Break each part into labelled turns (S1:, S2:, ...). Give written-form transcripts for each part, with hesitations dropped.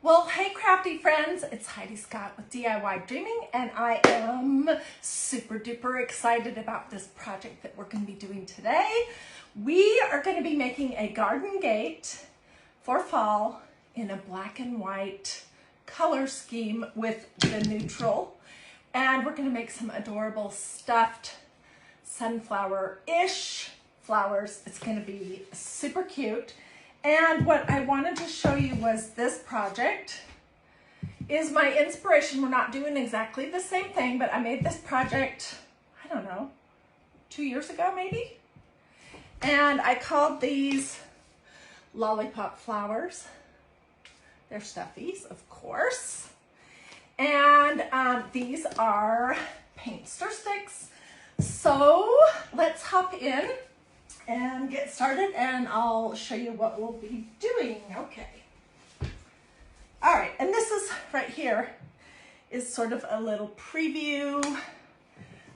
S1: Well, hey crafty friends, it's Hiedi Scott with DiyDreaming, and I am super duper excited about this project that we're going to be doing today. We are going to be making a garden gate for fall in a black and white color scheme with the neutral, and we're going to make some adorable stuffed sunflower-ish flowers. It's going to be super cute. And what I wanted to show you was this project is my inspiration. We're not doing exactly the same thing, but I made this project, I don't know, 2 years ago maybe. And I called these lollipop flowers. They're stuffies, of course. And these are paint stir sticks. So let's hop in and get started, and I'll show you what we'll be doing. Okay. All right, and this is right here is sort of a little preview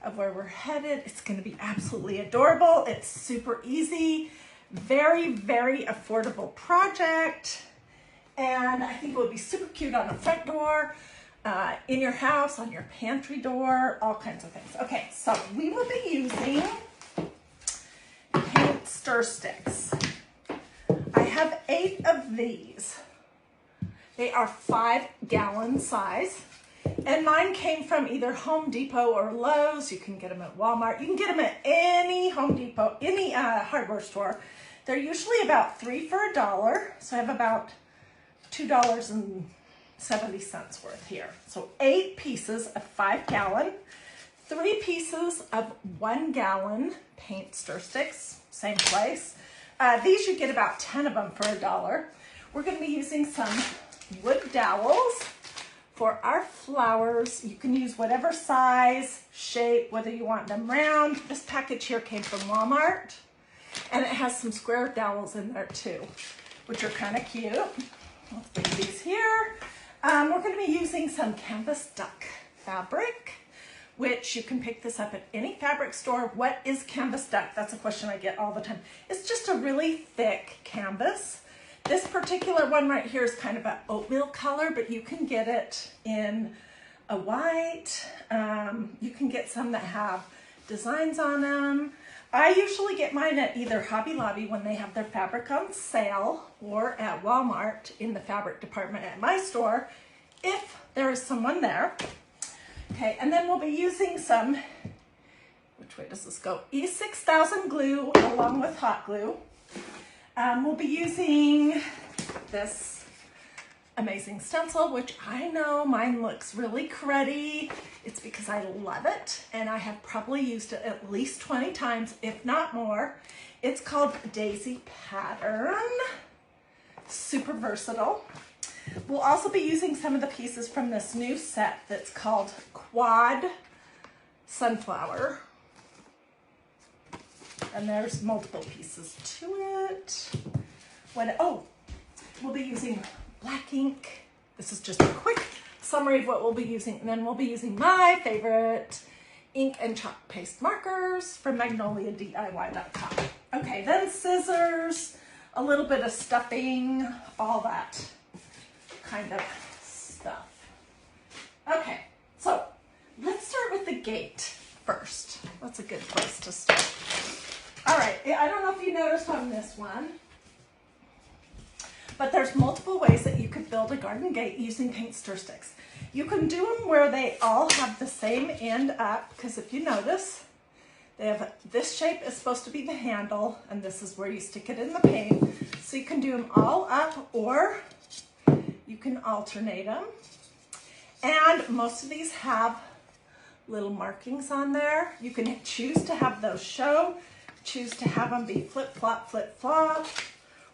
S1: of where we're headed. It's going to be absolutely adorable. It's super easy, very, very affordable project, and I think it would be super cute on the front door, in your house, on your pantry door, all kinds of things. Okay, so we will be using stir sticks. I have 8 of these. They are 5-gallon size, and mine came from either Home Depot or Lowe's. You can get them at Walmart. You can get them at any Home Depot, any hardware store. They're usually about 3 for $1, so I have about $2.70 worth here. So 8 pieces of 5-gallon, 3 pieces of 1-gallon paint stir sticks. Same place. These you get about 10 of them for $1. We're going to be using some wood dowels for our flowers. You can use whatever size, shape, whether you want them round. This package here came from Walmart, and it has some square dowels in there too, which are kind of cute. Let's put these here. We're going to be using some canvas duck fabric, which you can pick this up at any fabric store. What is canvas duck? That's a question I get all the time. It's just a really thick canvas. This particular one right here is kind of an oatmeal color, but you can get it in a white. You can get some that have designs on them. I usually get mine at either Hobby Lobby when they have their fabric on sale, or at Walmart in the fabric department at my store, if there is someone there. Okay, and then we'll be using some, which way does this go? E6000 glue along with hot glue. We'll be using this amazing stencil, which I know mine looks really cruddy. It's because I love it, and I have probably used it at least 20 times, if not more. It's called Daisy Pattern. Super versatile. We'll also be using some of the pieces from this new set that's called Quad Sunflower. And there's multiple pieces to it. We'll be using black ink. This is just a quick summary of what we'll be using. And then we'll be using my favorite ink and chalk paste markers from Magnolia Design Co. Okay, then scissors, a little bit of stuffing, all that kind of stuff. Okay, so let's start with the gate first. That's a good place to start. All right, I don't know if you noticed on this one, but there's multiple ways that you could build a garden gate using paint stir sticks. You can do them where they all have the same end up, because if you notice, they have this shape is supposed to be the handle, and this is where you stick it in the paint. So you can do them all up, or you can alternate them. And most of these have little markings on there. You can choose to have those show, choose to have them be flip-flop, flip-flop,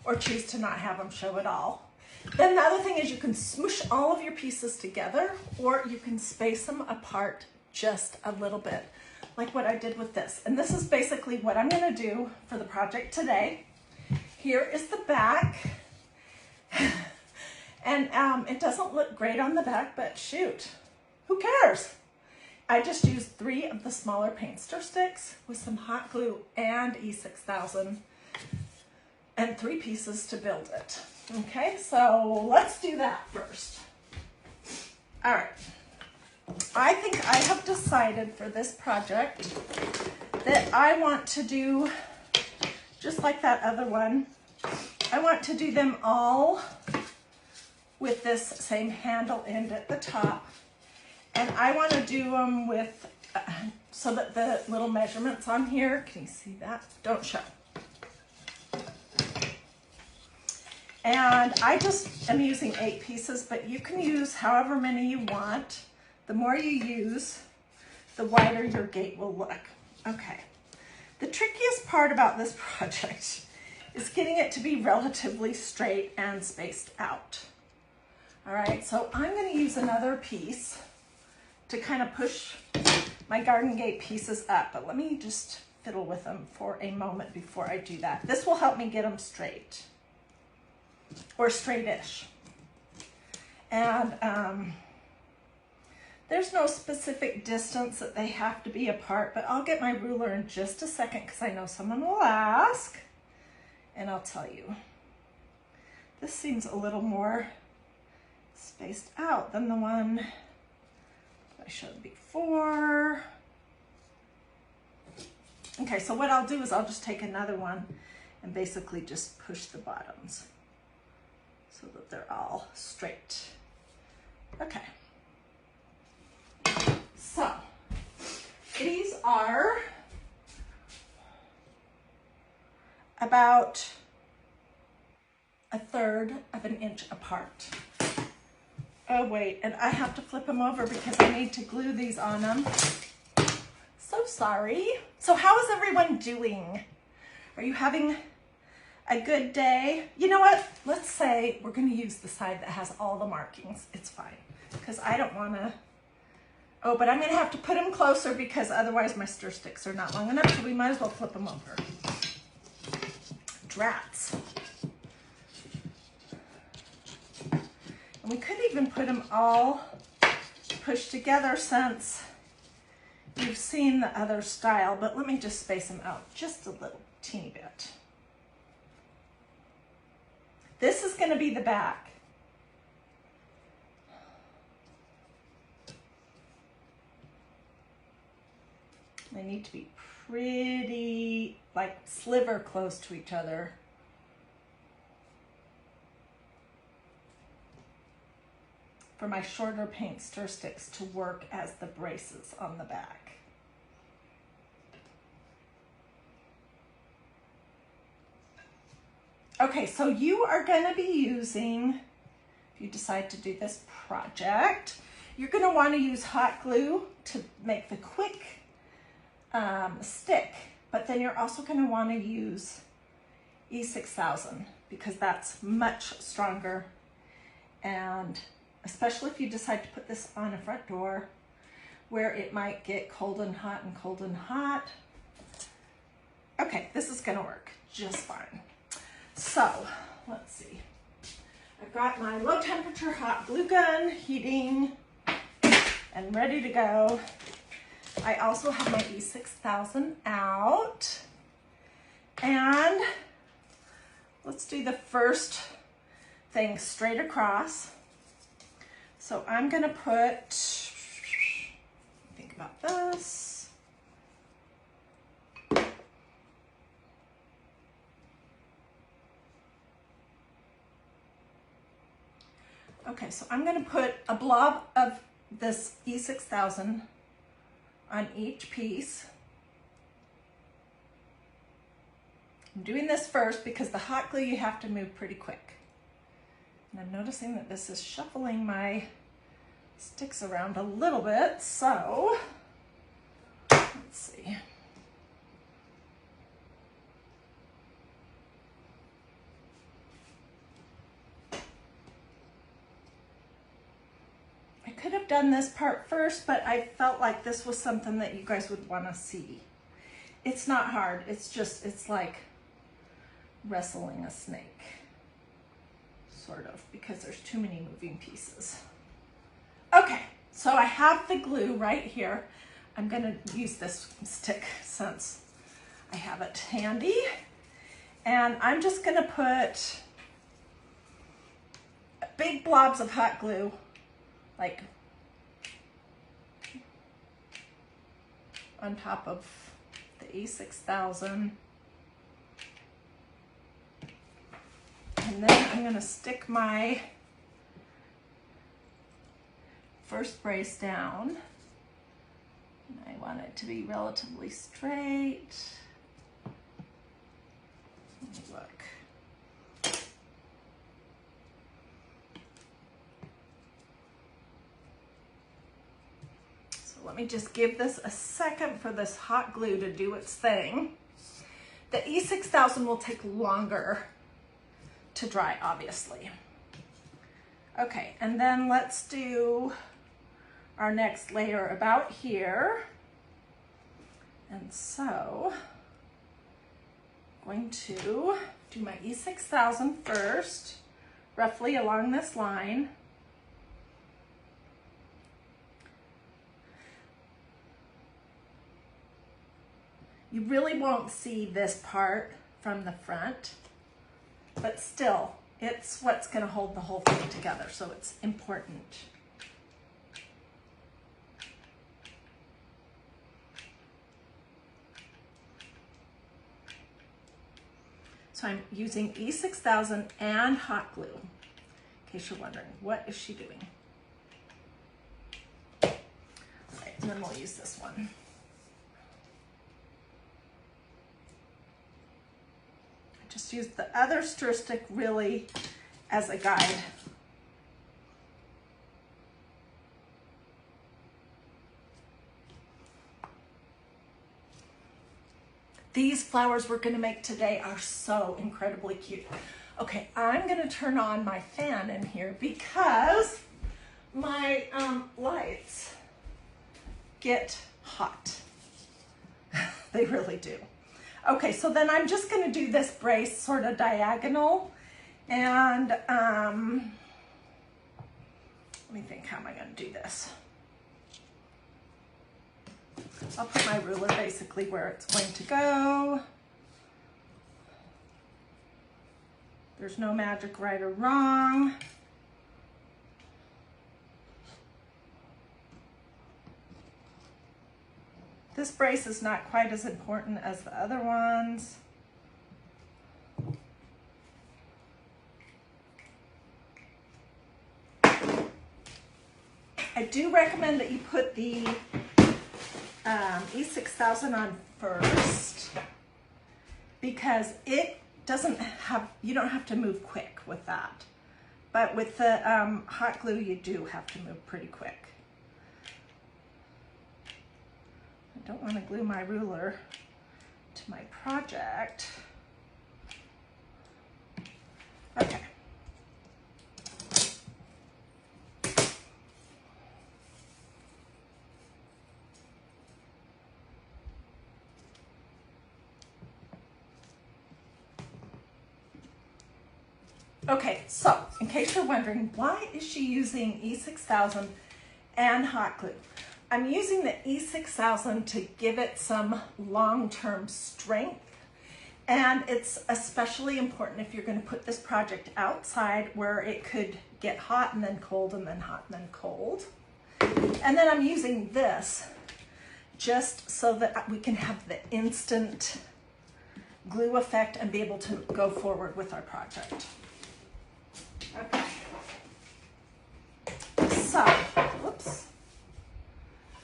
S1: or choose to not have them show at all. Then the other thing is you can smoosh all of your pieces together, or you can space them apart just a little bit, like what I did with this. And this is basically what I'm gonna do for the project today. Here is the back. And it doesn't look great on the back, but shoot, who cares? I just used 3 of the smaller paint stir sticks with some hot glue and E6000 and 3 pieces to build it. Okay, so let's do that first. All right. I think I have decided for this project that I want to do, just like that other one, I want to do them all with this same handle end at the top. And I want to do them with, so that the little measurements on here, can you see that? Don't show. And I just am using 8 pieces, but you can use however many you want. The more you use, the wider your gate will look. Okay. The trickiest part about this project is getting it to be relatively straight and spaced out. All right, so I'm going to use another piece to kind of push my garden gate pieces up, but let me just fiddle with them for a moment before I do that. This will help me get them straight, or straight-ish. And there's no specific distance that they have to be apart, but I'll get my ruler in just a second because I know someone will ask, and I'll tell you. This seems a little more spaced out than the one that I showed before. Okay, so what I'll do is I'll just take another one and basically just push the bottoms so that they're all straight. Okay. So, these are about 1/3 of an inch apart. Oh wait, and I have to flip them over because I need to glue these on them. So sorry. So how is everyone doing? Are you having a good day? You know what? Let's say we're going to use the side that has all the markings. It's fine because I don't want to. Oh, but I'm going to have to put them closer because otherwise my stir sticks are not long enough, so we might as well flip them over. Drats. And we could even put them all pushed together since you've seen the other style, but let me just space them out just a little teeny bit. This is going to be the back. They need to be pretty, like sliver close to each other. For my shorter paint stir sticks to work as the braces on the back. Okay, so you are going to be using, if you decide to do this project, you're going to want to use hot glue to make the quick stick, but then you're also going to want to use E6000 because that's much stronger, and especially if you decide to put this on a front door where it might get cold and hot and cold and hot. Okay, this is going to work just fine. So let's see. I've got my low temperature hot glue gun heating and ready to go. I also have my E6000 out, and let's do the first thing straight across. So I'm going to put, think about this. Okay, so I'm going to put a blob of this E6000 on each piece. I'm doing this first because the hot glue you have to move pretty quick. And I'm noticing that this is shuffling my sticks around a little bit, so let's see. I could have done this part first, but I felt like this was something that you guys would want to see. It's not hard, it's like wrestling a snake. Sort of, because there's too many moving pieces. Okay, so I have the glue right here. I'm gonna use this stick since I have it handy. And I'm just gonna put put big blobs of hot glue, like on top of the E6000. And then I'm going to stick my first brace down. And I want it to be relatively straight. Let me look. So let me just give this a second for this hot glue to do its thing. The E6000 will take longer to dry, obviously. Okay, and then let's do our next layer about here. And so I'm going to do my E6000 first, roughly along this line. You really won't see this part from the front, but still, it's what's going to hold the whole thing together, so it's important. So I'm using E6000 and hot glue, in case you're wondering, what is she doing? All right, and then we'll use this one. Just use the other stir stick really as a guide. These flowers we're going to make today are so incredibly cute. Okay, I'm going to turn on my fan in here because my lights get hot. They really do. Okay, so then I'm just going to do this brace sort of diagonal, and let me think, how am I going to do this? I'll put my ruler basically where it's going to go. There's no magic right or wrong. This brace is not quite as important as the other ones. I do recommend that you put the E6000 on first, because it doesn't have, you don't have to move quick with that. But with the hot glue, you do have to move pretty quick. I don't want to glue my ruler to my project. Okay. Okay, so in case you're wondering, why is she using E6000 and hot glue? I'm using the E6000 to give it some long-term strength, and it's especially important if you're going to put this project outside where it could get hot and then cold and then hot and then cold. And then I'm using this just so that we can have the instant glue effect and be able to go forward with our project. Okay. So, whoops.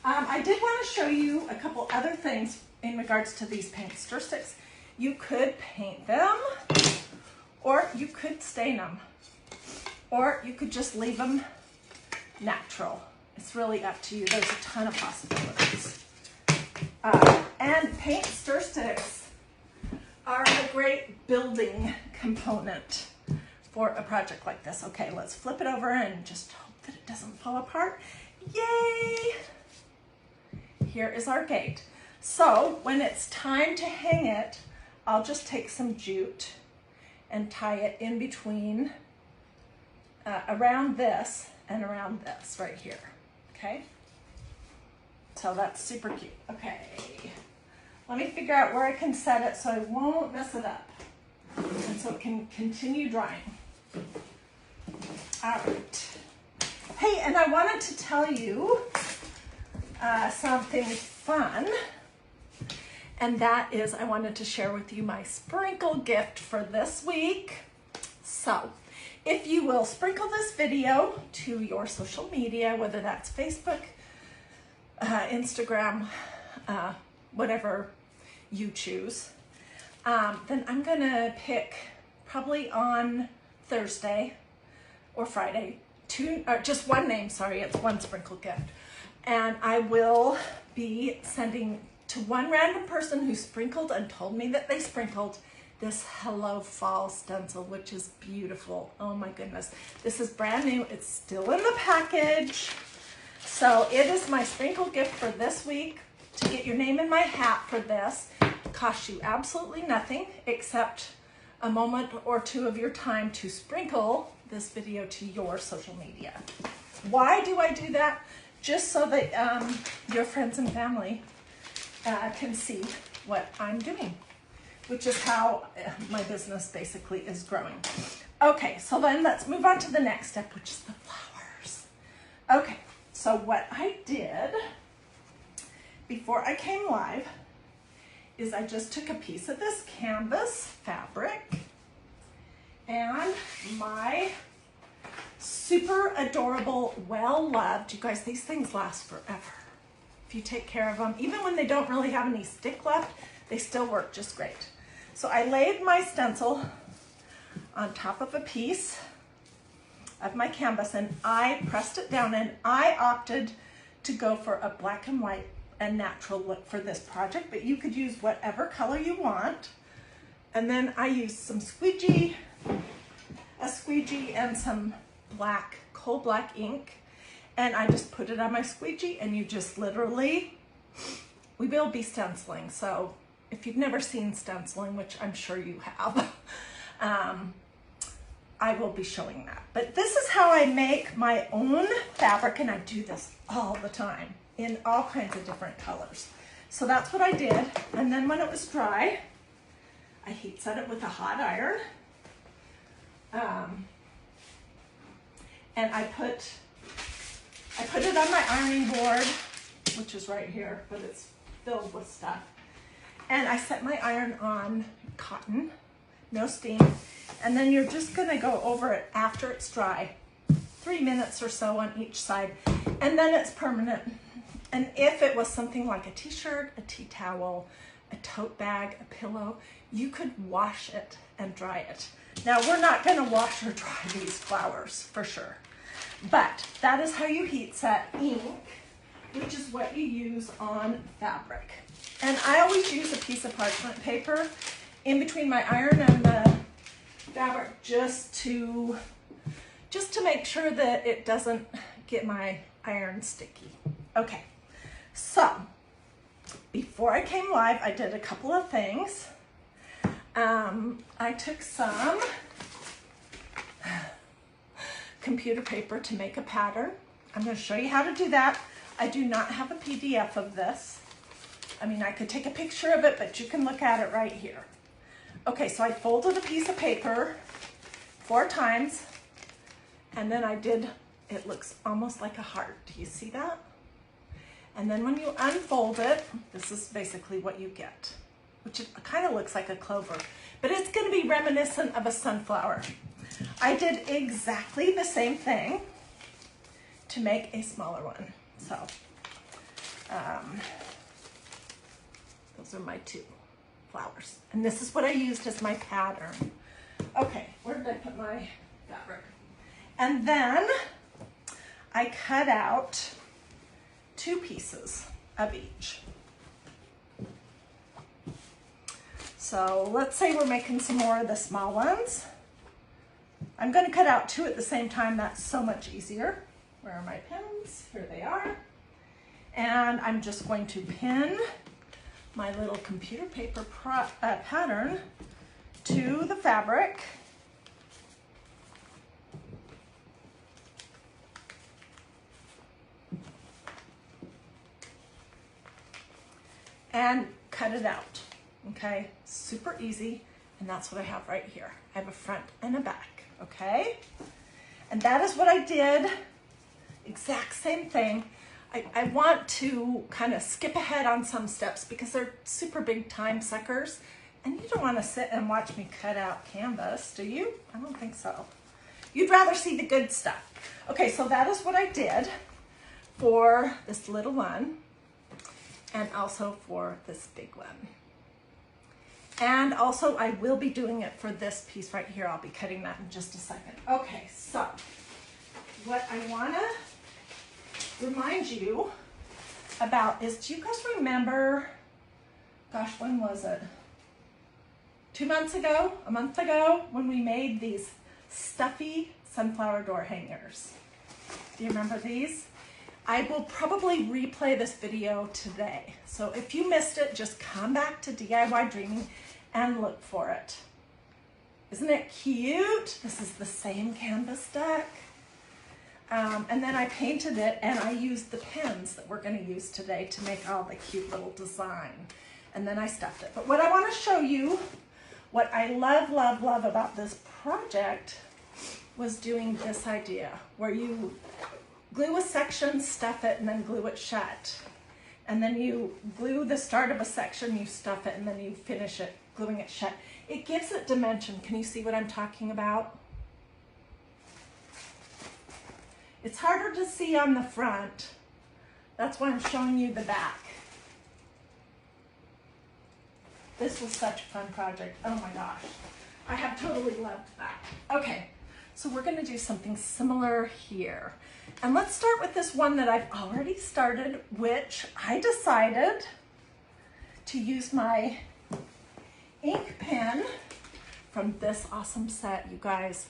S1: I did want to show you a couple other things in regards to these paint stir sticks. You could paint them, or you could stain them, or you could just leave them natural. It's really up to you. There's a ton of possibilities. And paint stir sticks are a great building component for a project like this. Okay, let's flip it over and just hope that it doesn't fall apart. Yay! Here is our gate. So when it's time to hang it, I'll just take some jute and tie it in between, around this and around this right here, okay? So that's super cute. Okay, let me figure out where I can set it so I won't mess it up and so it can continue drying. All right. Hey, and I wanted to tell you something fun. And that is, I wanted to share with you my sprinkle gift for this week. So, if you will sprinkle this video to your social media, whether that's Facebook, Instagram, whatever you choose, then I'm gonna pick probably on Thursday or Friday, just one name, sorry, it's one sprinkle gift. And I will be sending to one random person who sprinkled and told me that they sprinkled this Hello Fall stencil, which is beautiful. Oh my goodness. This is brand new. It's still in the package. So it is my sprinkle gift for this week. To get your name in my hat for this, it costs you absolutely nothing except a moment or two of your time to sprinkle this video to your social media. Why do I do that? Just so that your friends and family can see what I'm doing, which is how my business basically is growing. Okay, so then let's move on to the next step, which is the flowers. Okay, so what I did before I came live is I just took a piece of this canvas fabric and my super adorable, well-loved, you guys, these things last forever. If you take care of them, even when they don't really have any stick left, they still work just great. So I laid my stencil on top of a piece of my canvas and I pressed it down, and I opted to go for a black and white and natural look for this project, but you could use whatever color you want. And then I used some squeegee, a squeegee and some black, coal black ink. And I just put it on my squeegee, and you just literally, we will be stenciling. So if you've never seen stenciling, which I'm sure you have, I will be showing that. But this is how I make my own fabric, and I do this all the time in all kinds of different colors. So that's what I did. And then when it was dry, I heat set it with a hot iron. And I put it on my ironing board, which is right here, but it's filled with stuff. And I set my iron on cotton, no steam. And then you're just gonna go over it after it's dry, 3 minutes or so on each side. And then it's permanent. And if it was something like a t-shirt, a tea towel, a tote bag, a pillow, you could wash it and dry it. Now we're not gonna wash or dry these flowers for sure. But that is how you heat set ink, which is what you use on fabric. And I always use a piece of parchment paper in between my iron and the fabric just to make sure that it doesn't get my iron sticky. Okay, so before I came live, I did a couple of things. I took some computer paper to make a pattern. I'm going to show you how to do that. I do not have a PDF of this. I mean, I could take a picture of it, but you can look at it right here. Okay, so I folded a piece of paper 4 times, and then I did, it looks almost like a heart. Do you see that? And then when you unfold it, this is basically what you get, which kind of looks like a clover, but it's going to be reminiscent of a sunflower. I did exactly the same thing to make a smaller one. So those are my 2 flowers. And this is what I used as my pattern. Okay, where did I put my fabric? And then I cut out 2 pieces of each. So let's say we're making some more of the small ones. I'm going to cut out 2 at the same time. That's so much easier. Where are my pins? Here they are. And I'm just going to pin my little computer paper pattern to the fabric. And cut it out. Okay, super easy. And that's what I have right here. I have a front and a back, okay? And that is what I did. Exact same thing. I want to kind of skip ahead on some steps because they're super big time suckers. And you don't want to sit and watch me cut out canvas, do you? I don't think so. You'd rather see the good stuff. Okay, so that is what I did for this little one and also for this big one. And also I will be doing it for this piece right here. I'll be cutting that in just a second. Okay, so what I want to remind you about is, do you guys remember, gosh, when was it? 2 months ago, a month ago, when we made these stuffy sunflower door hangers. Do you remember these? I will probably replay this video today. So if you missed it, just come back to DIY and look for it. Isn't it cute? This is the same canvas deck. And then I painted it and I used the pins that we're gonna use today to make all the cute little design. And then I stuffed it. But what I wanna show you, what I love, love, love about this project was doing this idea where you glue a section, stuff it, and then glue it shut. And then you glue the start of a section, you stuff it, and then you finish it, gluing it shut. It gives it dimension. Can you see what I'm talking about? It's harder to see on the front. That's why I'm showing you the back. This was such a fun project. Oh my gosh. I have totally loved that. Okay, so we're gonna do something similar here. And let's start with this one that I've already started, which I decided to use my ink pen from this awesome set, you guys.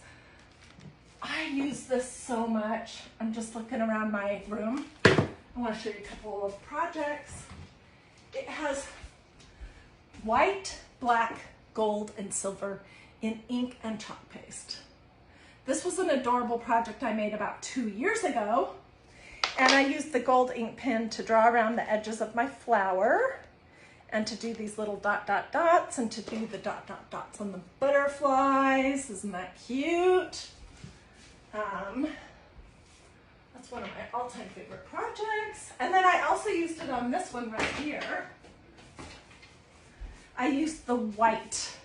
S1: I use this so much. I'm just looking around my room. I want to show you a couple of projects. It has white, black, gold, and silver in ink and chalk paste. This was an adorable project I made about 2 years ago, and I used the gold ink pen to draw around the edges of my flower and to do these little dot, dot, dots and to do the dot, dot, dots on the butterflies. Isn't that cute? That's one of my all-time favorite projects. And then I also used it on this one right here. I used the white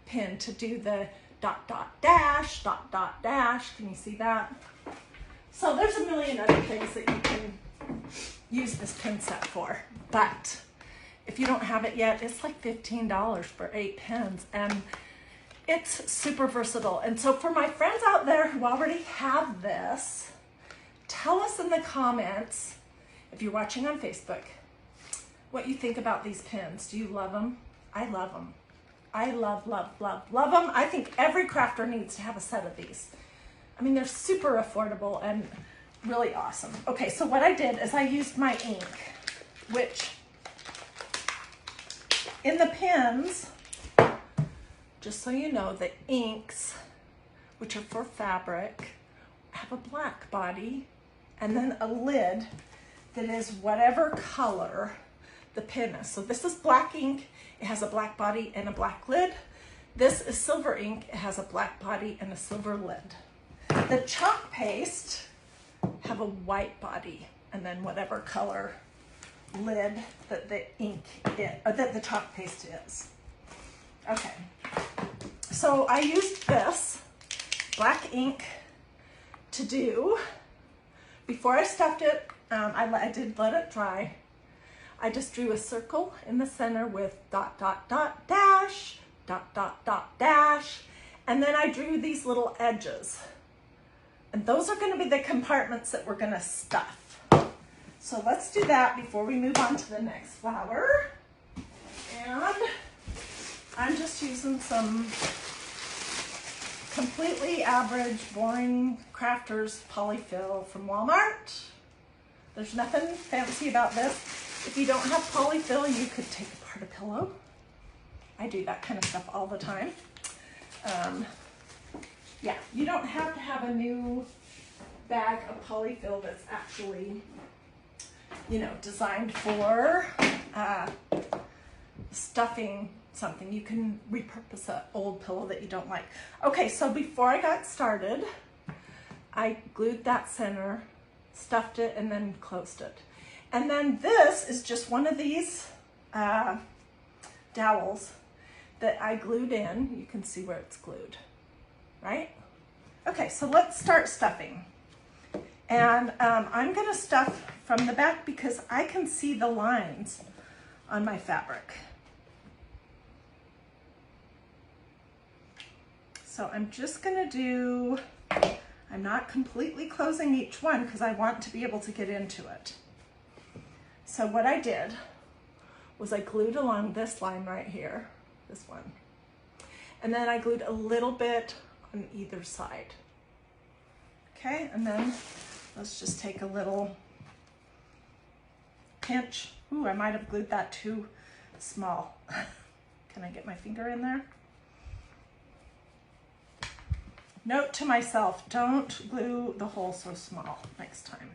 S1: pen to do the dot, dot, dash, dot, dot, dash. Can you see that? So there's a million other things that you can use this pen set for. But if you don't have it yet, it's like $15 for 8 pens. And it's super versatile. And so for my friends out there who already have this, tell us in the comments, if you're watching on Facebook, what you think about these pens. Do you love them? I love them. I love, love, love, love them. I think every crafter needs to have a set of these. I mean, they're super affordable and really awesome. Okay, so what I did is I used my ink, which in the pens, just so you know, the inks, which are for fabric, have a black body and then a lid that is whatever color the pin is. So this is black ink. It has a black body and a black lid. This is silver ink. It has a black body and a silver lid. The chalk paste have a white body and then whatever color lid that the ink is, or that the chalk paste is. Okay, so I used this black ink to do, before I stuffed it, I did let it dry. I just drew a circle in the center with dot, dot, dot, dash, dot, dot, dot, dash, and then I drew these little edges. And those are going to be the compartments that we're going to stuff. So let's do that before we move on to the next flower. And I'm just using some completely average, boring Crafters polyfill from Walmart. There's nothing fancy about this. If you don't have polyfill, you could take apart a pillow. I do that kind of stuff all the time. Yeah, you don't have to have a new bag of polyfill that's actually, you know, designed for stuffing something. You can repurpose an old pillow that you don't like. Okay, so before I got started, I glued that center, stuffed it, and then closed it. And then this is just one of these dowels that I glued in. You can see where it's glued, right? Okay, so let's start stuffing. And I'm gonna stuff from the back because I can see the lines on my fabric. So I'm just gonna do, I'm not completely closing each one because I want to be able to get into it. So what I did was I glued along this line right here, this one. And then I glued a little bit on either side. Okay, and then let's just take a little pinch. Ooh, I might have glued that too small. Can I get my finger in there? Note to myself, don't glue the hole so small next time.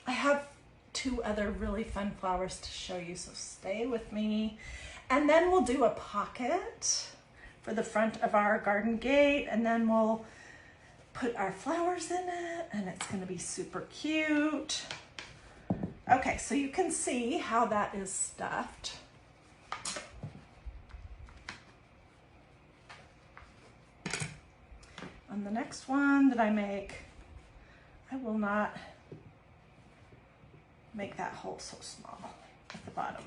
S1: I have 2 other really fun flowers to show you, so stay with me. And then we'll do a pocket for the front of our garden gate, and then we'll put our flowers in it, and it's gonna be super cute. Okay, so you can see how that is stuffed. On the next one that I make, I will not make that hole so small at the bottom.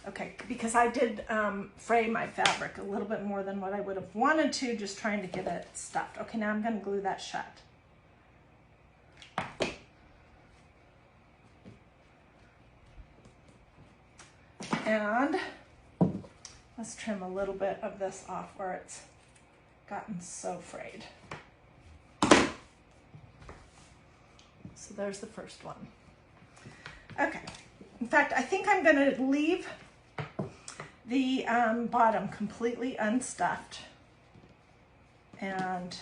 S1: Okay, because I did fray my fabric a little bit more than what I would have wanted to, just trying to get it stuffed. Okay, now I'm gonna glue that shut. And let's trim a little bit of this off where it's gotten so frayed. So there's the first one. Okay, in fact, I think I'm gonna leave the bottom completely unstuffed. And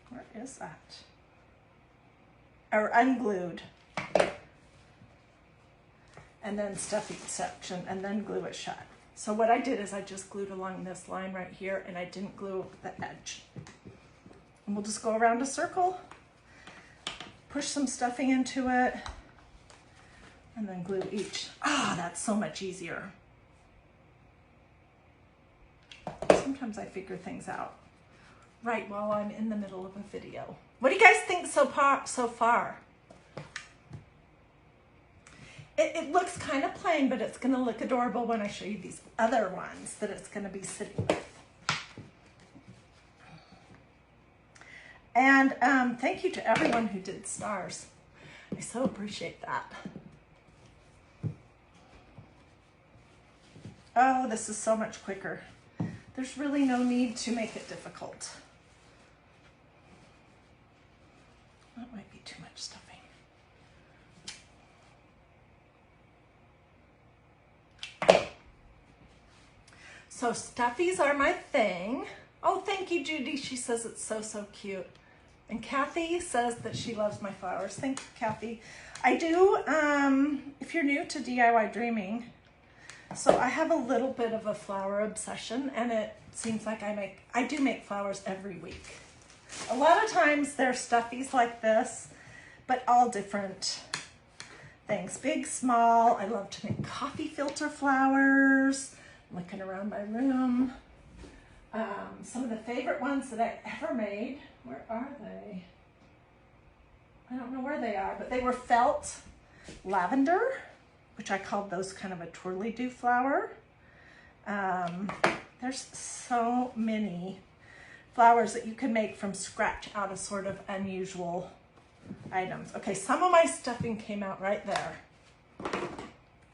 S1: where is that? Or unglued. And then stuff each section and then glue it shut. So what I did is I just glued along this line right here and I didn't glue the edge. And we'll just go around a circle, push some stuffing into it, and then glue each. Ah, that's so much easier. Sometimes I figure things out right while I'm in the middle of a video. What do you guys think so far? It looks kind of plain, but it's gonna look adorable when I show you these other ones that it's gonna be sitting with. And thank you to everyone who did stars. I so appreciate that. Oh, this is so much quicker. There's really no need to make it difficult. That might be too much stuffing. So stuffies are my thing. Oh, thank you, Judy. She says it's so, so cute. And Kathy says that she loves my flowers. Thank you, Kathy. I do, if you're new to DIY Dreaming, so I have a little bit of a flower obsession, and it seems like I do make flowers every week. A lot of times they're stuffies like this, but all different things. Big, small. I love to make coffee filter flowers. I'm looking around my room. Some of the favorite ones that I ever made, where are they? I don't know where they are, but they were felt lavender, which I called those kind of a twirly-do flower. There's so many flowers that you can make from scratch out of sort of unusual items. Okay, some of my stuffing came out right there.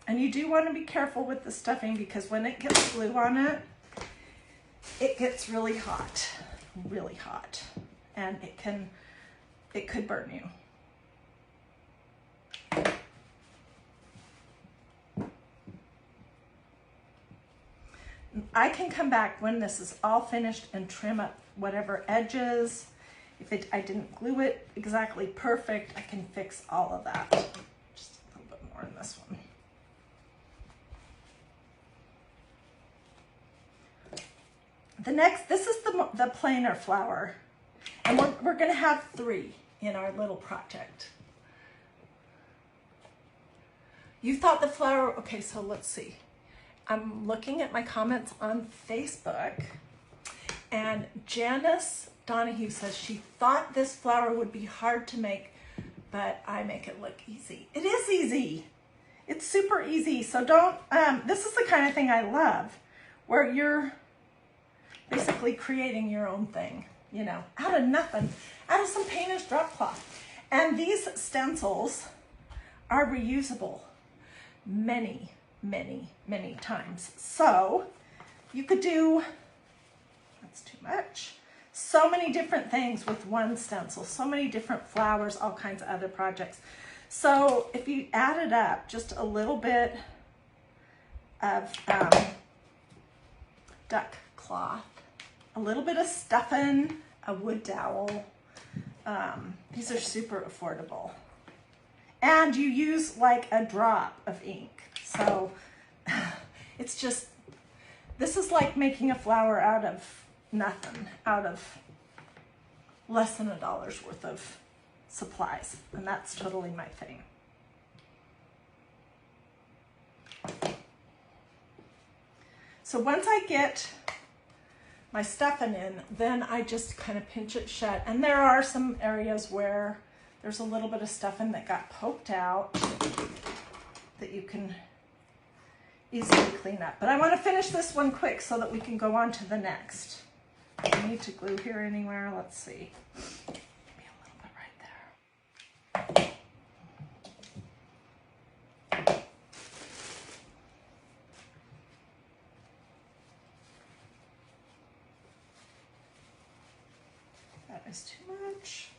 S1: And you do want to be careful with the stuffing because when it gets glue on it, it gets really hot, and it could burn you. I can come back when this is all finished and trim up whatever edges. If I didn't glue it exactly perfect, I can fix all of that. Just a little bit more in this one. this is the plainer flower, and we're gonna have 3 in our little project. You thought the flower, okay, so let's see. I'm looking at my comments on Facebook, and Janice Donahue says she thought this flower would be hard to make, but I make it look easy. It is easy. It's super easy. So don't, this is the kind of thing I love, where you're basically creating your own thing, you know, out of nothing, out of some painter's drop cloth. And these stencils are reusable many, many, many times. So you could do, that's too much, so many different things with one stencil, so many different flowers, all kinds of other projects. So if you added up just a little bit of duck cloth, a little bit of stuffing, a wood dowel, these are super affordable. And you use like a drop of ink. So it's just, this is like making a flower out of nothing, out of less than $1 worth of supplies. And that's totally my thing. So once I get my stuffing in, then I just kind of pinch it shut. And there are some areas where there's a little bit of stuffing that got poked out that you can easily clean up. But I want to finish this one quick so that we can go on to the next. Do I need to glue here anywhere? Let's see. Maybe a little bit right there. That is too much.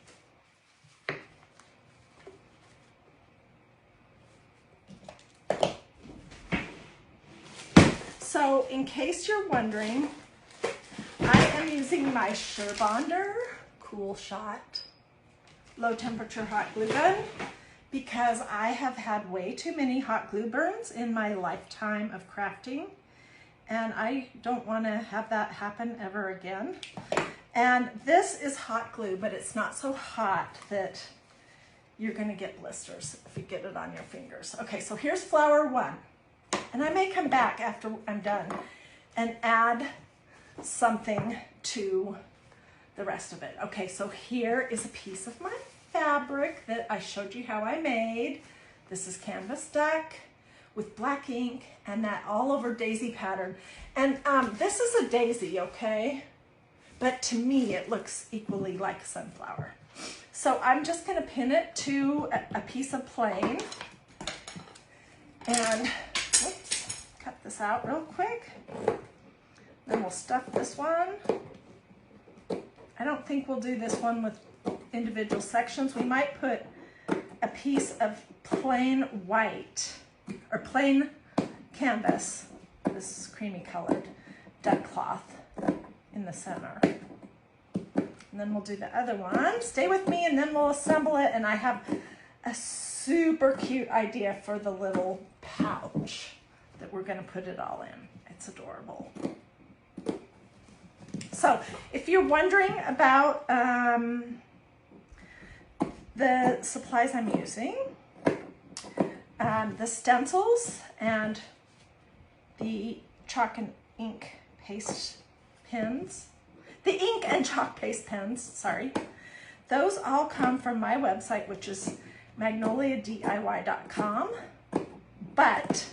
S1: So in case you're wondering, I am using my Surebonder Cool Shot low temperature hot glue gun because I have had way too many hot glue burns in my lifetime of crafting, and I don't want to have that happen ever again. And this is hot glue, but it's not so hot that you're going to get blisters if you get it on your fingers. Okay, so here's flower 1. And I may come back after I'm done and add something to the rest of it. Okay, so here is a piece of my fabric that I showed you how I made. This is canvas duck with black ink and that all over daisy pattern. And this is a daisy, okay? But to me, it looks equally like a sunflower. So I'm just gonna pin it to a piece of plain and whoops, cut this out real quick. Then we'll stuff this one. I don't think we'll do this one with individual sections. We might put a piece of plain white or plain canvas, this is creamy colored duck cloth in the center. And then we'll do the other one. Stay with me and then we'll assemble it. And I have a super cute idea for the little pouch that we're gonna put it all in. It's adorable. So if you're wondering about the supplies I'm using, the stencils and the chalk and ink paste pens, the ink and chalk paste pens, sorry, those all come from my website, which is magnoliadiy.com, but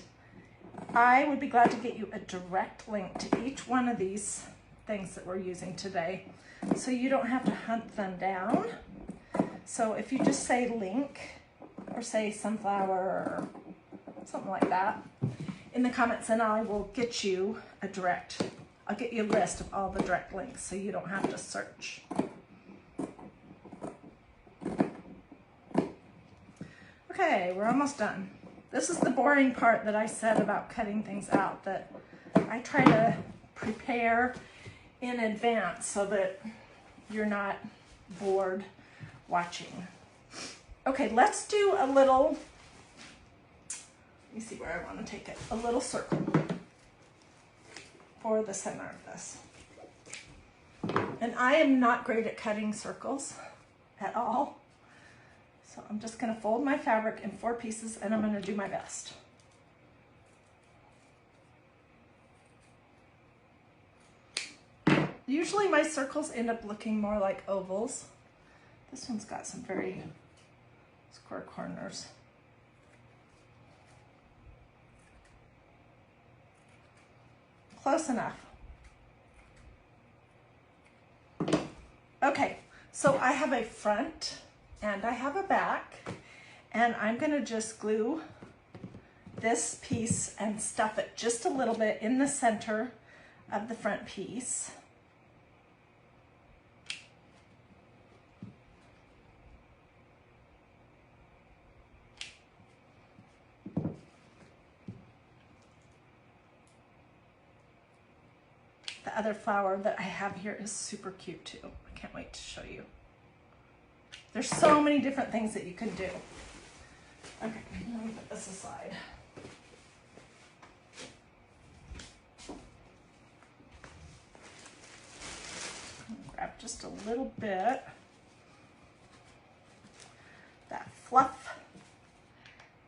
S1: I would be glad to get you a direct link to each one of these things that we're using today, so you don't have to hunt them down. So if you just say link or say sunflower or something like that in the comments, then I will get you a direct, I'll get you a list of all the direct links so you don't have to search. Okay, we're almost done. This is the boring part that I said about cutting things out, that I try to prepare in advance so that you're not bored watching. Okay, let's do a little, let me see where I want to take it, a little circle for the center of this. I am not great at cutting circles at all. So I'm just gonna fold my fabric in 4 pieces and I'm gonna do my best. Usually my circles end up looking more like ovals. This one's got some very square corners. Close enough. Okay, so I have a front and I have a back, and I'm gonna just glue this piece and stuff it just a little bit in the center of the front piece. The other flower that I have here is super cute too. I can't wait to show you. There's so many different things that you can do. Okay, let me put this aside. Grab just a little bit. That fluff.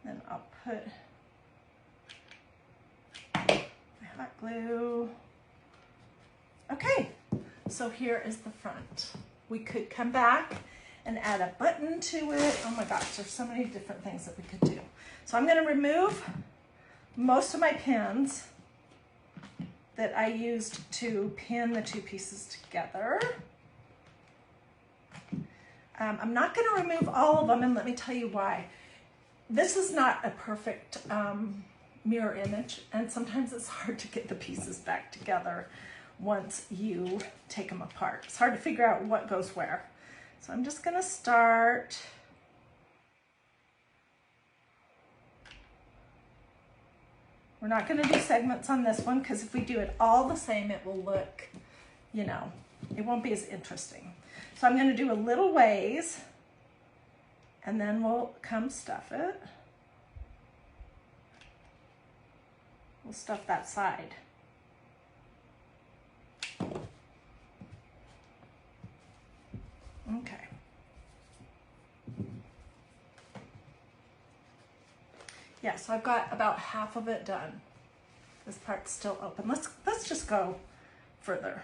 S1: Then I'll put my hot glue. Okay, so here is the front. We could come back and add a button to it. Oh my gosh, there's so many different things that we could do. So I'm gonna remove most of my pins that I used to pin the 2 pieces together. I'm not gonna remove all of them, and let me tell you why. This is not a perfect mirror image, and sometimes it's hard to get the pieces back together once you take them apart. It's hard to figure out what goes where. So I'm just gonna start. We're not gonna do segments on this one because if we do it all the same, it will look, you know, it won't be as interesting. So I'm gonna do a little ways and then we'll come stuff it. We'll stuff that side. Okay. Yeah, so I've got about half of it done. This part's still open. Let's just go further.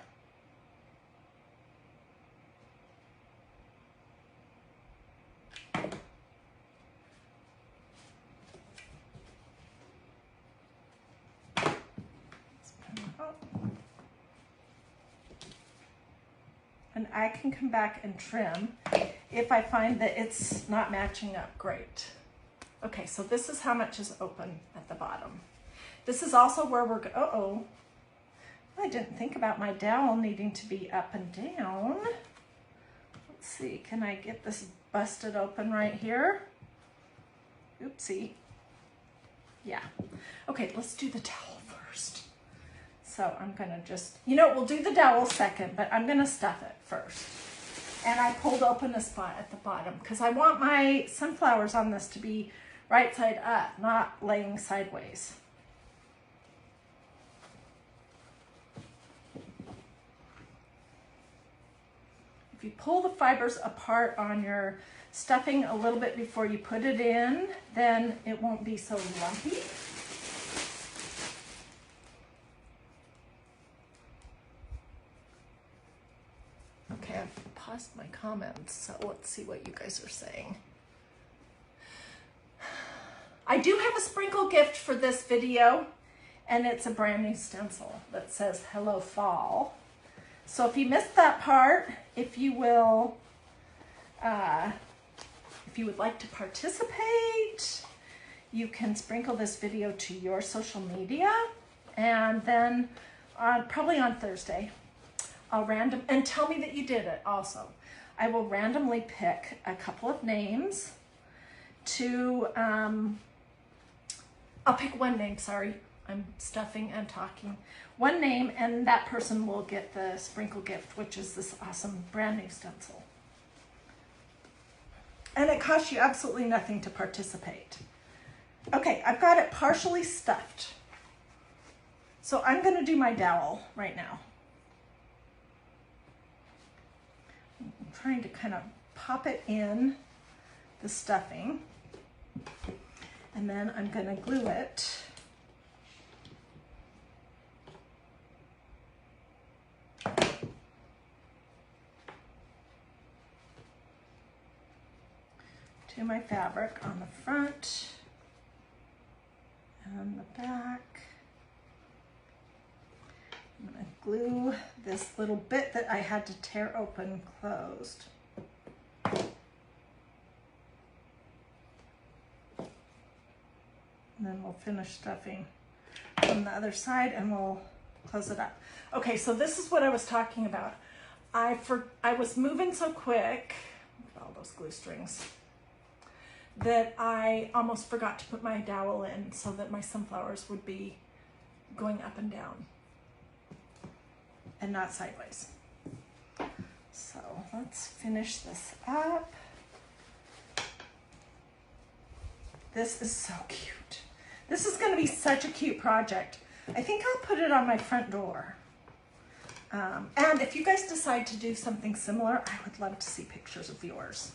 S1: And I can come back and trim if I find that it's not matching up great. Okay, so this is how much is open at the bottom. This is also where we're, uh-oh. I didn't think about my dowel needing to be up and down. Let's see, can I get this busted open right here? Oopsie. Yeah. Okay, let's do the dowel first. So I'm gonna just, you know, we'll do the dowel second, but I'm gonna stuff it first. And I pulled open a spot at the bottom because I want my sunflowers on this to be right side up, not laying sideways. If you pull the fibers apart on your stuffing a little bit before you put it in, then it won't be so lumpy. Okay, I've paused my comments, so let's see what you guys are saying. I do have a sprinkle gift for this video, and it's a brand new stencil that says Hello Fall. So if you missed that part, if you will, if you would like to participate, you can sprinkle this video to your social media, and then probably on Thursday, I'll and tell me that you did it also. I will randomly pick a couple of names to, I'll pick one name, sorry. I'm stuffing and talking. One name, and that person will get the sprinkle gift, which is this awesome brand new stencil. And it costs you absolutely nothing to participate. Okay, I've got it partially stuffed. So I'm gonna do my dowel right now. trying to kind of pop it in the stuffing. And then I'm going to glue it. To my fabric on the front and the back. I'm going to glue this little bit that I had to tear open closed. And then we'll finish stuffing from the other side and we'll close it up. Okay, so this is what I was talking about. I was moving so quick, look at all those glue strings, that I almost forgot to put my dowel in so that my sunflowers would be going up and down and not sideways. So let's finish this up. This is so cute. This is going to be such a cute project. I think I'll put it on my front door. And if you guys decide to do something similar, I would love to see pictures of yours.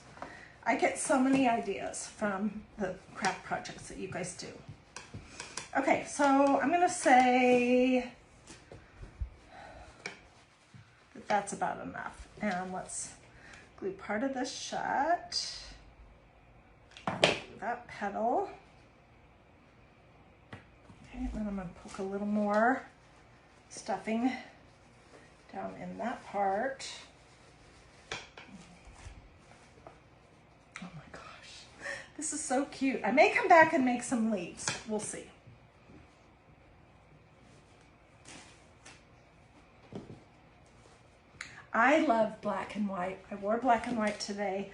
S1: I get so many ideas from the craft projects that you guys do. Okay, so I'm gonna say that that's about enough. And let's glue part of this shut. Glue that petal. Okay, and then I'm gonna poke a little more stuffing down in that part. Oh my gosh, this is so cute. I may come back and make some leaves. We'll see. I love black and white. I wore black and white today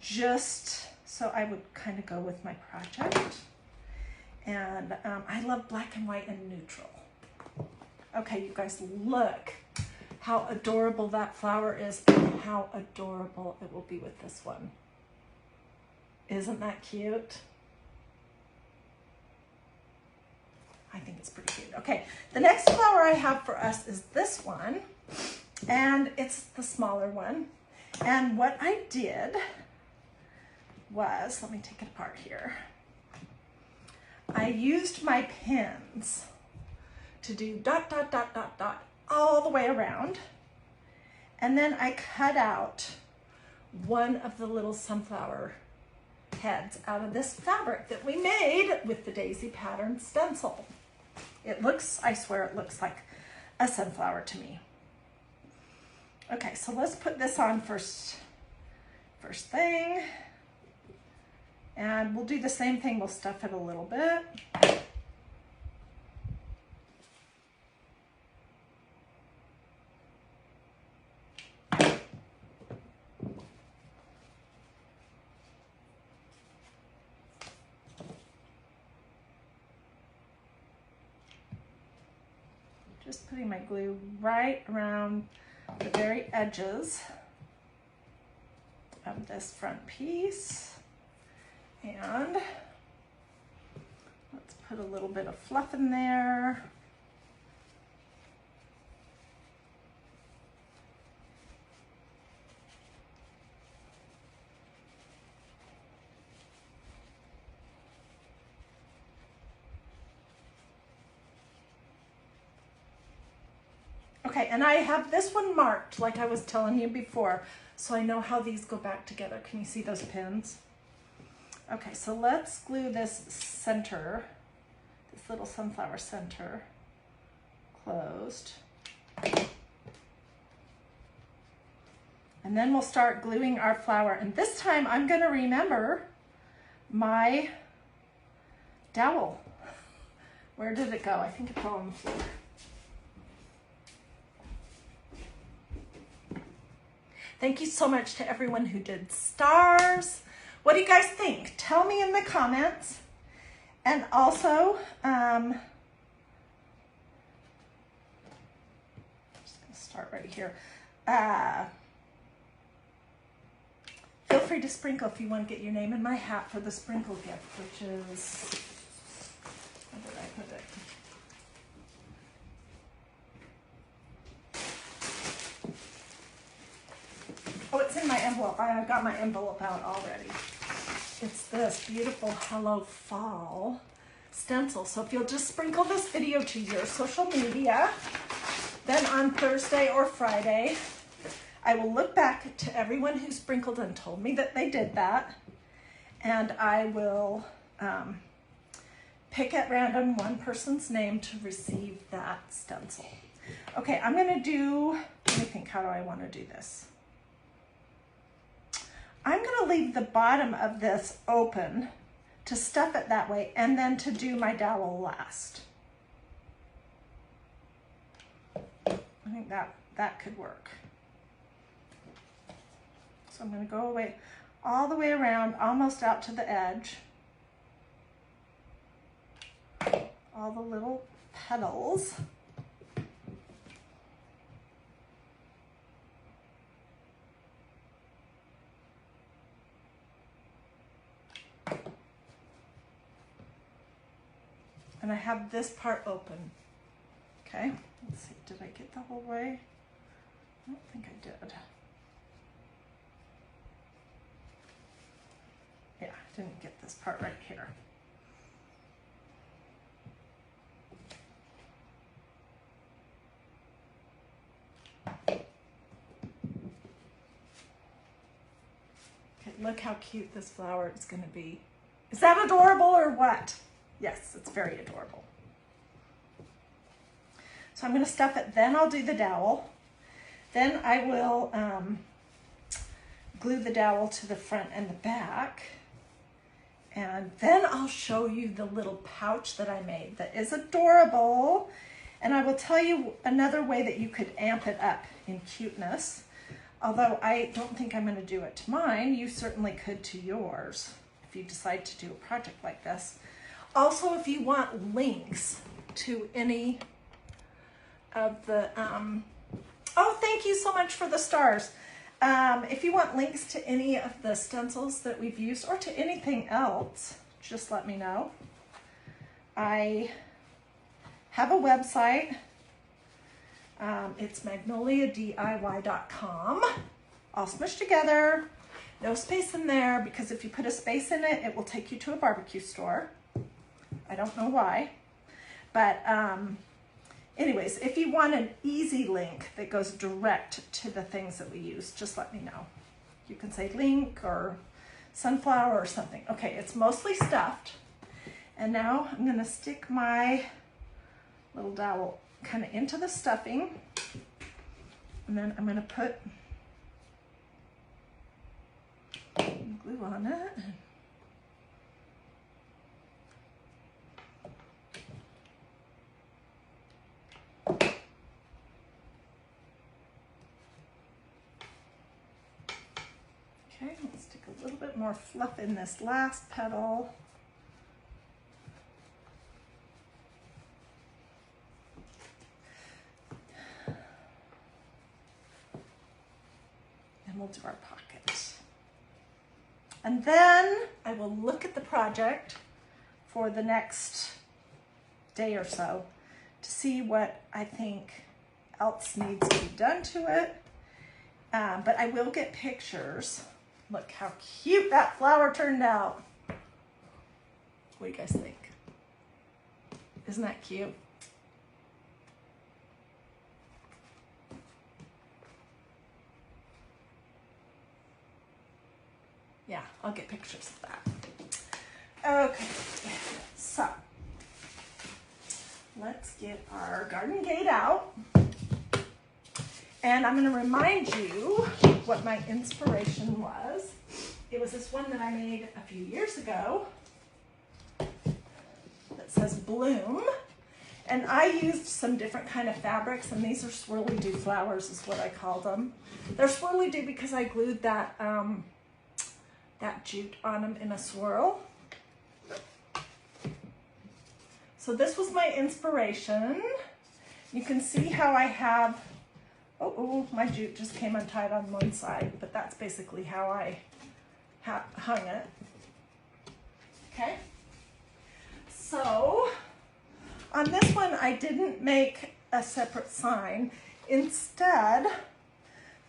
S1: just so I would kind of go with my project. And I love black and white and neutral. Okay, you guys, look how adorable that flower is and how adorable it will be with this one. Isn't that cute? I think it's pretty cute. Okay, the next flower I have for us is this one, and it's the smaller one. And what I did was, let me take it apart here. I used my pins to do dot, dot, dot, dot, dot all the way around. And then I cut out one of the little sunflower heads out of this fabric that we made with the daisy pattern stencil. It looks, I swear it looks like a sunflower to me. Okay, so let's put this on first thing. And we'll do the same thing, we'll stuff it a little bit. Just putting my glue right around the very edges of this front piece. And let's put a little bit of fluff in there. Okay, and I have this one marked like I was telling you before, so I know how these go back together. Can you see those pins? Okay, so let's glue this center, this little sunflower center, closed. And then we'll start gluing our flower. And this time I'm gonna remember my dowel. Where did it go? I think it fell on the floor. Thank you so much to everyone who did stars. What do you guys think? Tell me in the comments. And also, I'm just gonna start right here. Feel free to sprinkle if you want to get your name in my hat for the sprinkle gift, which is, where did I put it? Oh, what's in my envelope. I got my envelope out already. It's this beautiful Hello Fall stencil. So if you'll just sprinkle this video to your social media, then on Thursday or Friday, I will look back to everyone who sprinkled and told me that they did that, and I will pick at random one person's name to receive that stencil. Okay, I'm gonna do, let me think, how do I wanna do this? I'm gonna leave the bottom of this open to stuff it that way, and then to do my dowel last. I think that could work. So I'm gonna go away all the way around, almost out to the edge. All the little petals. And I have this part open. Okay, let's see, did I get the whole way? I don't think I did. Yeah, I didn't get this part right here. Okay, look how cute this flower is going to be. Is that adorable or what? Yes, it's very adorable. So I'm going to stuff it, then I'll do the dowel. Then I will glue the dowel to the front and the back. And then I'll show you the little pouch that I made that is adorable. And I will tell you another way that you could amp it up in cuteness. Although I don't think I'm going to do it to mine, you certainly could to yours if you decide to do a project like this. Also, if you want links to any of the, oh, thank you so much for the stars. If you want links to any of the stencils that we've used or to anything else, just let me know. I have a website. It's magnoliadiy.com, all smushed together, no space in there, because if you put a space in it, it will take you to a barbecue store. I don't know why, but anyways, if you want an easy link that goes direct to the things that we use, just let me know. You can say link or sunflower or something. Okay, it's mostly stuffed. And now I'm gonna stick my little dowel kind of into the stuffing. And then I'm gonna put glue on it. Okay, let's stick a little bit more fluff in this last petal. And we'll do our pocket. And then I will look at the project for the next day or so to see what I think else needs to be done to it. But I will get pictures. Look how cute that flower turned out. What do you guys think? Isn't that cute? Yeah, I'll get pictures of that. Okay, so let's get our garden gate out. And I'm going to remind you what my inspiration was. It was this one that I made a few years ago that says Bloom. And I used some different kind of fabrics, and these are swirly-do flowers is what I called them. They're swirly-do because I glued that, that jute on them in a swirl. So this was my inspiration. You can see how I have, oh, my jute just came untied on one side, but that's basically how I hung it. Okay. So on this one, I didn't make a separate sign. Instead,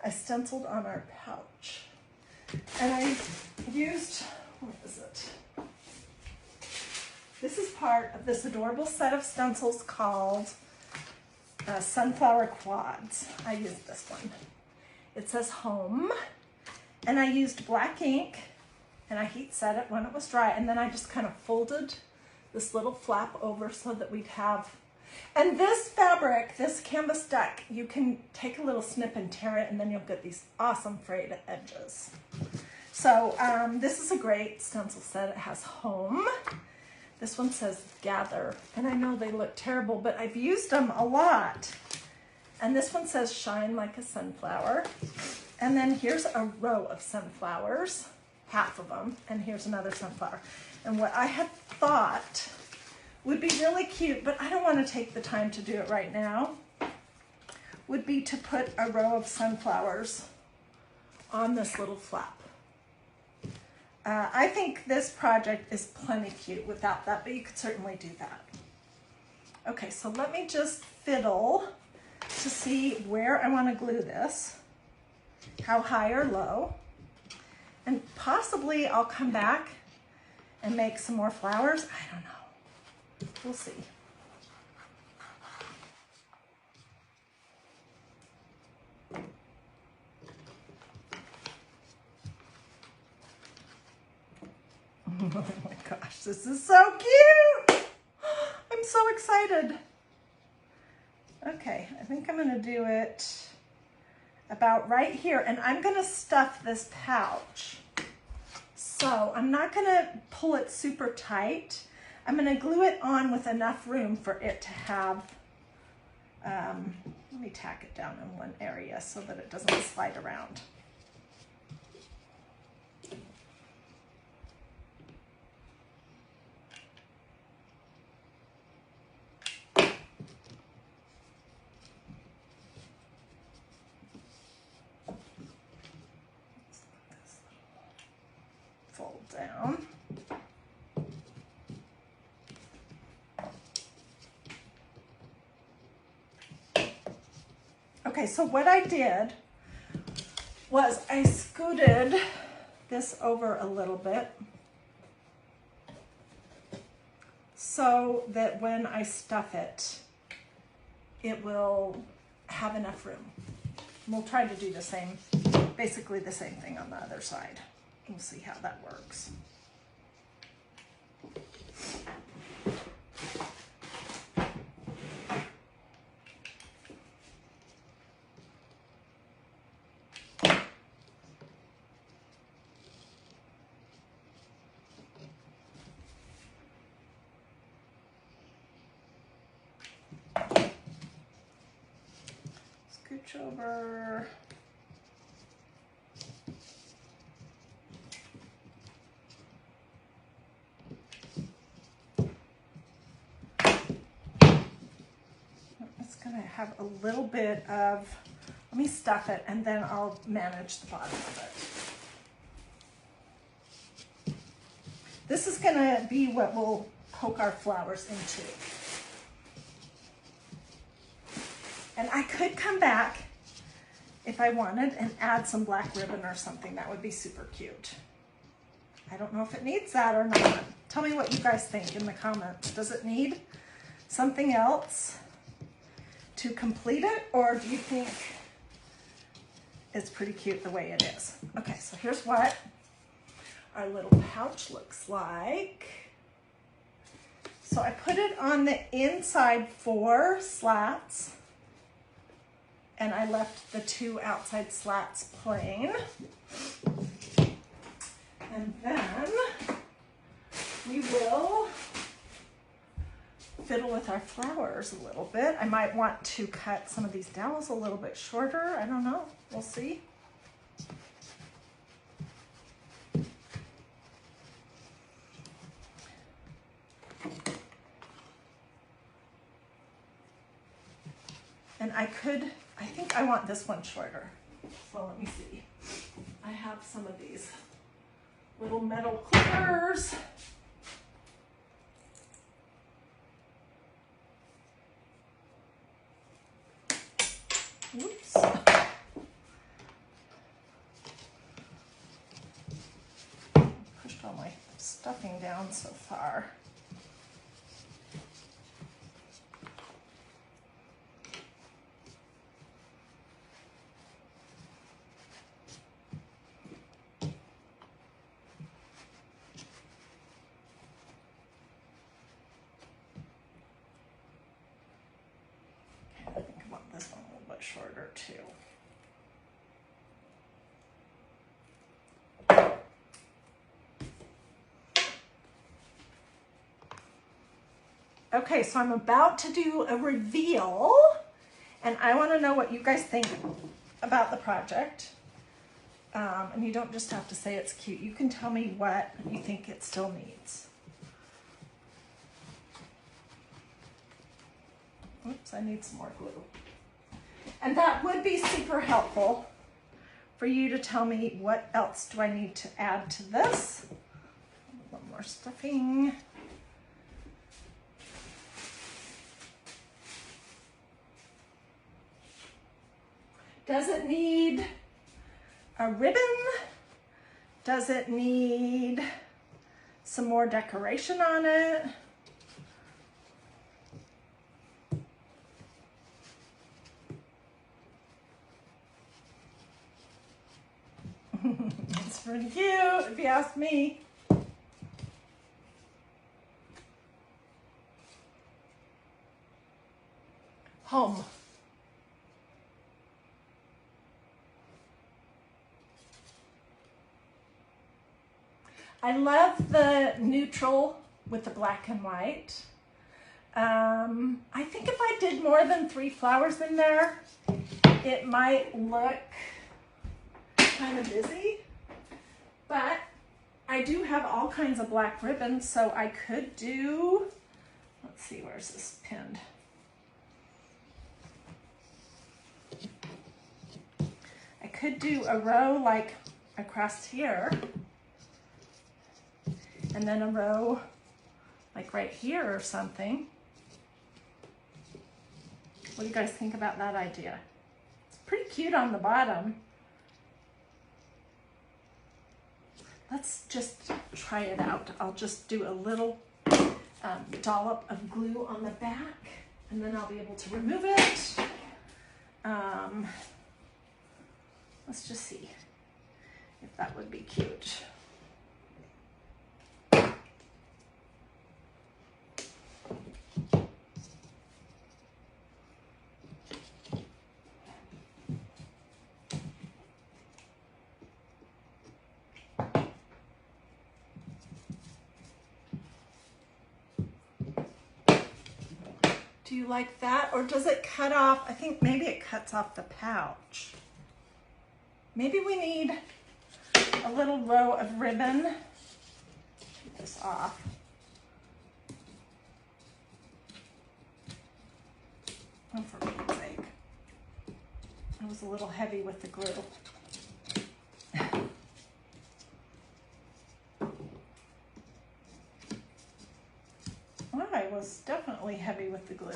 S1: I stenciled on our pouch. And I used, what is it? This is part of this adorable set of stencils called Sunflower Quads. I used this one. It says home. And I used black ink and I heat set it when it was dry. And then I just kind of folded this little flap over so that we'd have, and this fabric, this canvas deck, you can take a little snip and tear it and then you'll get these awesome frayed edges. So this is a great stencil set. It has home. This one says gather, and I know they look terrible, but I've used them a lot. And this one says shine like a sunflower. And then here's a row of sunflowers, half of them, and here's another sunflower. And what I had thought would be really cute, but I don't want to take the time to do it right now, would be to put a row of sunflowers on this little flap. I think this project is plenty cute without that, but you could certainly do that. Okay, so let me just fiddle to see where I want to glue this, how high or low, and possibly I'll come back and make some more flowers. I don't know. We'll see. Oh my gosh, this is so cute. I'm so excited. Okay, I think I'm gonna do it about right here, and I'm gonna stuff this pouch. So I'm not gonna pull it super tight. I'm gonna glue it on with enough room for it to have, let me tack it down in one area so that it doesn't slide around. Fold down. Okay, so what I did was I scooted this over a little bit so that when I stuff it, it will have enough room. And we'll try to do the same, basically the same thing on the other side. We'll see how that works. Scooch over. It's gonna have a little bit of, let me stuff it and then I'll manage the bottom of it. This is gonna be what we'll poke our flowers into. And I could come back if I wanted and add some black ribbon or something. That would be super cute. I don't know if it needs that or not. Tell me what you guys think in the comments. Does it need something else to complete it, or do you think it's pretty cute the way it is? Okay, so here's what our little pouch looks like. So I put it on the inside 4 slats, and I left the 2 outside slats plain. And then we will fiddle with our flowers a little bit. I might want to cut some of these dowels a little bit shorter. I don't know. We'll see. And I think I want this one shorter. So let me see. I have some of these little metal clippers. Oops. stuffing down so far. I think I want this one a little bit shorter too. Okay, so I'm about to do a reveal, and I want to know what you guys think about the project. And you don't just have to say it's cute. You can tell me what you think it still needs. Oops, I need some more glue. And that would be super helpful for you to tell me what else do I need to add to this. A little more stuffing. Does it need a ribbon? Does it need some more decoration on it? It's pretty cute, if you ask me. Home. I love the neutral with the black and white. I think if I did more than 3 flowers in there, it might look kind of busy, but I do have all kinds of black ribbons, so I could do, let's see, where's this pinned? I could do a row like across here, and then a row like right here or something. What do you guys think about that idea? It's pretty cute on the bottom. Let's just try it out. I'll just do a little dollop of glue on the back, and then I'll be able to remove it. Let's just see if that would be cute. Do you like that? Or does it cut off? I think maybe it cuts off the pouch. Maybe we need a little row of ribbon. Take this off. Oh, for Pete's sake. I was a little heavy with the glue. I was definitely heavy with the glue.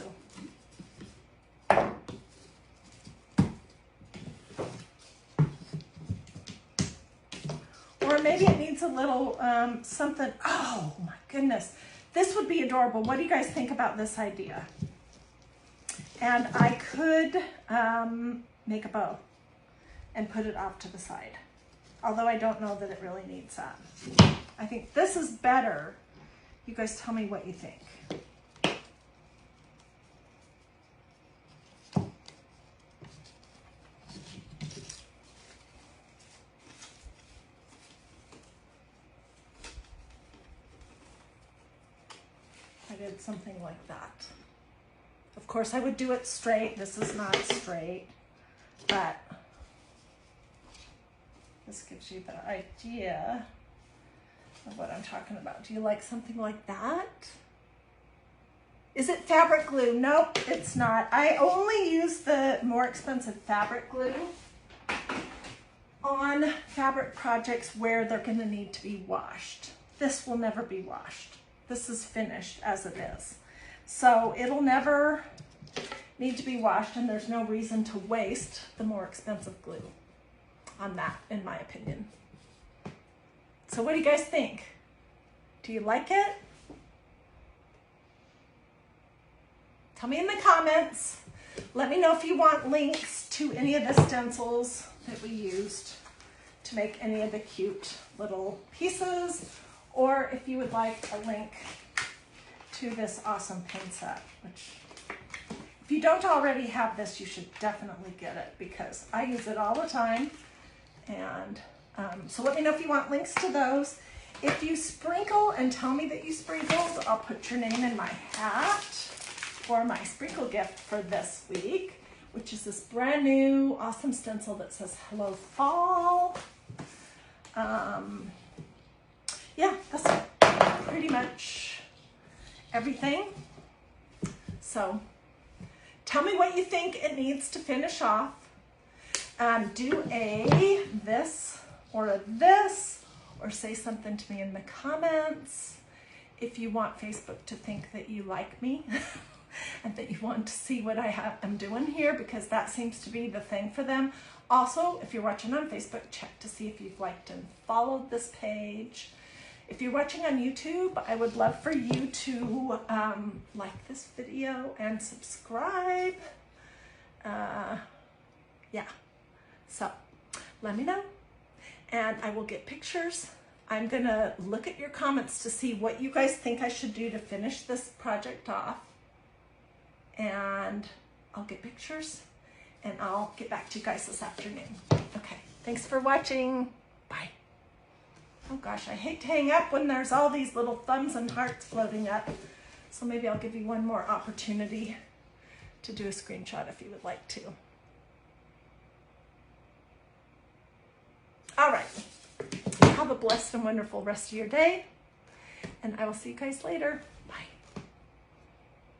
S1: Or maybe it needs a little something. Oh my goodness. This would be adorable. What do you guys think about this idea? And I could make a bow and put it off to the side. Although I don't know that it really needs that. I think this is better. You guys tell me what you think. I did something like that. Of course, I would do it straight. This is not straight, but this gives you the idea of what I'm talking about. Do you like something like that? Is it fabric glue? Nope, it's not. I only use the more expensive fabric glue on fabric projects where they're gonna need to be washed. This will never be washed. This is finished as it is. So it'll never need to be washed, and there's no reason to waste the more expensive glue on that, in my opinion. So what do you guys think? Do you like it? Tell me in the comments. Let me know if you want links to any of the stencils that we used to make any of the cute little pieces, or if you would like a link to this awesome paint set, which if you don't already have this, you should definitely get it because I use it all the time. And so let me know if you want links to those. If you sprinkle and tell me that you sprinkled, I'll put your name in my hat for my sprinkle gift for this week, which is this brand new awesome stencil that says Hello Fall. Yeah, that's pretty much everything. So tell me what you think it needs to finish off. Do a this or a this, or say something to me in the comments if you want Facebook to think that you like me and that you want to see what I'm doing here, because that seems to be the thing for them. Also, if you're watching on Facebook, check to see if you've liked and followed this page. If you're watching on YouTube, I would love for you to like this video and subscribe. Yeah, so let me know and I will get pictures. I'm gonna look at your comments to see what you guys think I should do to finish this project off, and I'll get pictures and I'll get back to you guys this afternoon. Okay, thanks for watching. Bye. Oh gosh, I hate to hang up when there's all these little thumbs and hearts floating up. So maybe I'll give you one more opportunity to do a screenshot if you would like to. All right, have a blessed and wonderful rest of your day, and I will see you guys later.